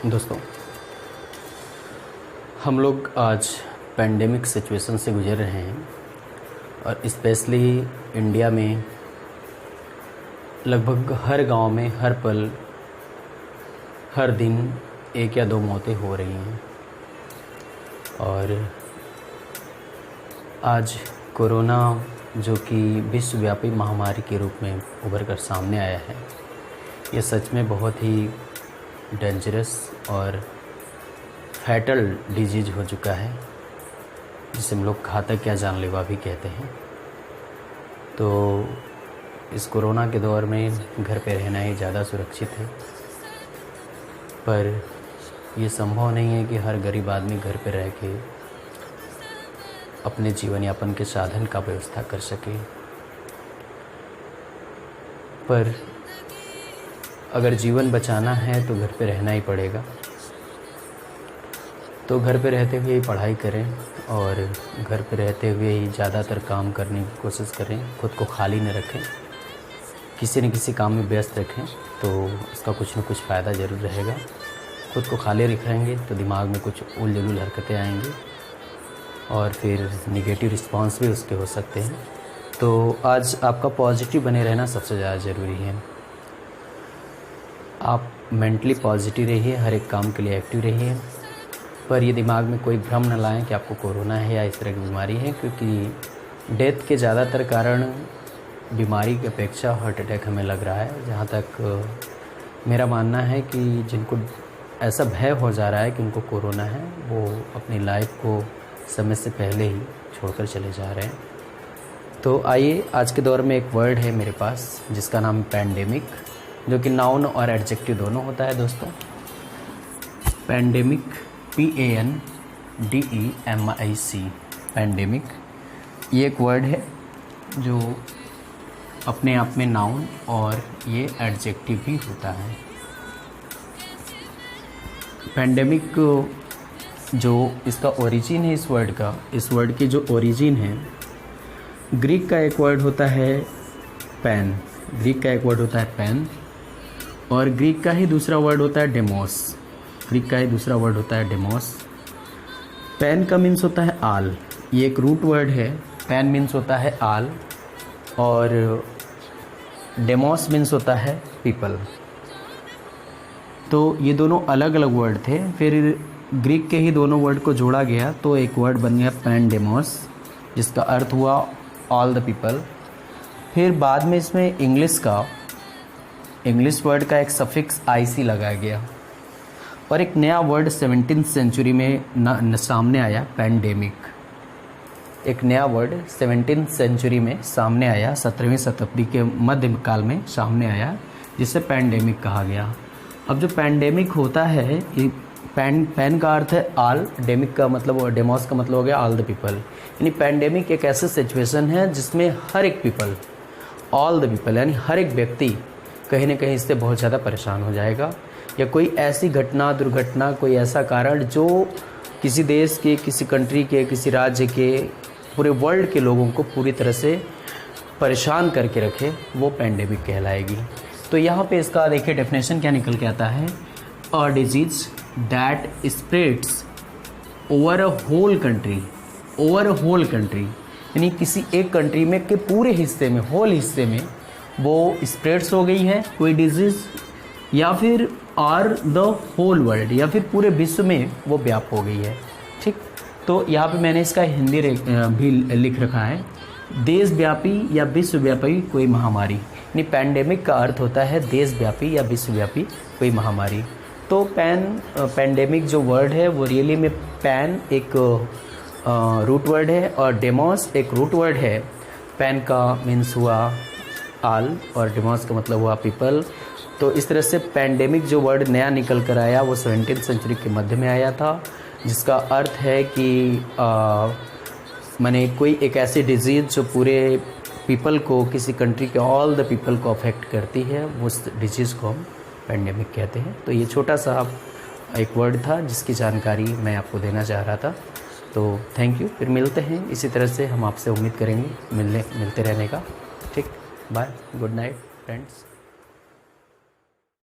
दोस्तों, हम लोग आज पेंडेमिक सिचुएशन से गुजर रहे हैं और स्पेशली इंडिया में लगभग हर गांव में हर पल हर दिन 1 या 2 मौतें हो रही हैं। और आज कोरोना जो कि विश्वव्यापी महामारी के रूप में उभर कर सामने आया है, ये सच में बहुत ही डेंजरस और फैटल डिजीज हो चुका है, जिसे हम लोग घातक या जानलेवा भी कहते हैं। तो इस कोरोना के दौर में घर पे रहना ही ज़्यादा सुरक्षित है, पर ये संभव नहीं है कि हर गरीब आदमी घर पे रह के अपने जीवन यापन के साधन का व्यवस्था कर सके। पर अगर जीवन बचाना है तो घर पे रहना ही पड़ेगा। तो घर पे रहते हुए ही पढ़ाई करें और घर पे रहते हुए ही ज़्यादातर काम करने की कोशिश करें। खुद को खाली न रखें, किसी न किसी काम में व्यस्त रखें, तो इसका कुछ न कुछ फ़ायदा ज़रूर रहेगा। खुद को खाली रखेंगे तो दिमाग में कुछ उल-जलूल हरकतें आएंगी और फिर निगेटिव रिस्पांस भी उसके हो सकते हैं। तो आज आपका पॉजिटिव बने रहना सबसे ज़्यादा ज़रूरी है। आप मेंटली पॉजिटिव रहिए, हर एक काम के लिए एक्टिव रहिए, पर ये दिमाग में कोई भ्रम न लाएं कि आपको कोरोना है या इस तरह की बीमारी है, क्योंकि डेथ के ज़्यादातर कारण बीमारी की अपेक्षा हार्ट अटैक हमें लग रहा है। जहाँ तक मेरा मानना है कि जिनको ऐसा भय हो जा रहा है कि उनको कोरोना है, वो अपनी लाइफ को समय से पहले ही छोड़कर चले जा रहे हैं। तो आइए, आज के दौर में एक वर्ड है मेरे पास जिसका नाम पैंडेमिक, जो कि नाउन और एडजेक्टिव दोनों होता है। दोस्तों, पैंडेमिक PANDEMIC, पैंडेमिक, ये एक वर्ड है जो अपने आप में नाउन और ये एडजेक्टिव भी होता है। पैंडेमिक जो इसका ओरिजिन है इस वर्ड की जो ओरिजिन है, ग्रीक का एक वर्ड होता है पैन, और ग्रीक का ही दूसरा वर्ड होता है डेमोस। पैन का मीन्स होता है आल, ये एक रूट वर्ड है। पैन मीन्स होता है आल और डेमोस मीन्स होता है पीपल। तो ये दोनों अलग अलग वर्ड थे, फिर ग्रीक के ही दोनों वर्ड को जोड़ा गया तो एक वर्ड बन गया पैंडेमोस, जिसका अर्थ हुआ ऑल द पीपल। फिर बाद में इसमें इंग्लिश वर्ड का एक सफिक्स IC लगाया गया और एक नया वर्ड 17वीं सेंचुरी में सामने आया, पैंडेमिक। एक नया वर्ड 17वीं सेंचुरी में सामने आया, 17वीं शताब्दी के मध्य काल में सामने आया, जिसे पैंडेमिक कहा गया। अब जो पैंडेमिक होता है, पैन का अर्थ है आल, डेमिक का मतलब और डेमोस का मतलब हो गया ऑल द पीपल। यानी पैंडेमिक एक ऐसी सिचुएशन है जिसमें हर एक पीपल, ऑल द पीपल, यानी हर एक व्यक्ति कहीं ना कहीं इससे बहुत ज़्यादा परेशान हो जाएगा, या कोई ऐसी घटना, दुर्घटना, कोई ऐसा कारण जो किसी देश के, किसी कंट्री के, किसी राज्य के, पूरे वर्ल्ड के लोगों को पूरी तरह से परेशान करके रखे, वो पैंडेमिक कहलाएगी। तो यहाँ पे इसका देखिए डेफिनेशन क्या निकल के आता है, a disease that spreads over a whole country, यानी किसी एक कंट्री में के पूरे हिस्से में, होल हिस्से में वो स्प्रेड्स हो गई है कोई डिजीज़, या फिर आर द होल वर्ल्ड, या फिर पूरे विश्व में वो व्याप हो गई है। ठीक, तो यहाँ पे मैंने इसका हिंदी भी लिख रखा है, देशव्यापी या विश्वव्यापी कोई महामारी। यानी पैंडेमिक का अर्थ होता है देशव्यापी या विश्वव्यापी कोई महामारी। तो पैंडेमिक जो वर्ड है वो रियली में पैन एक रूट वर्ड है और डेमोस एक रूट वर्ड है। पैन का मीन्स हुआ आल और डेमोस का मतलब हुआ पीपल। तो इस तरह से पैंडेमिक जो वर्ड नया निकल कर आया वो 17वीं सेंचुरी के मध्य में आया था, जिसका अर्थ है कि माने कोई एक ऐसी डिजीज़ जो पूरे पीपल को, किसी कंट्री के ऑल द पीपल को अफेक्ट करती है, उस डिजीज़ को हम पैंडेमिक कहते हैं। तो ये छोटा सा एक वर्ड था जिसकी जानकारी मैं आपको देना चाह रहा था। तो थैंक यू, फिर मिलते हैं। इसी तरह से हम आपसे उम्मीद करेंगे मिलते रहने का। ठीक, बाय, गुड नाइट फ्रेंड्स।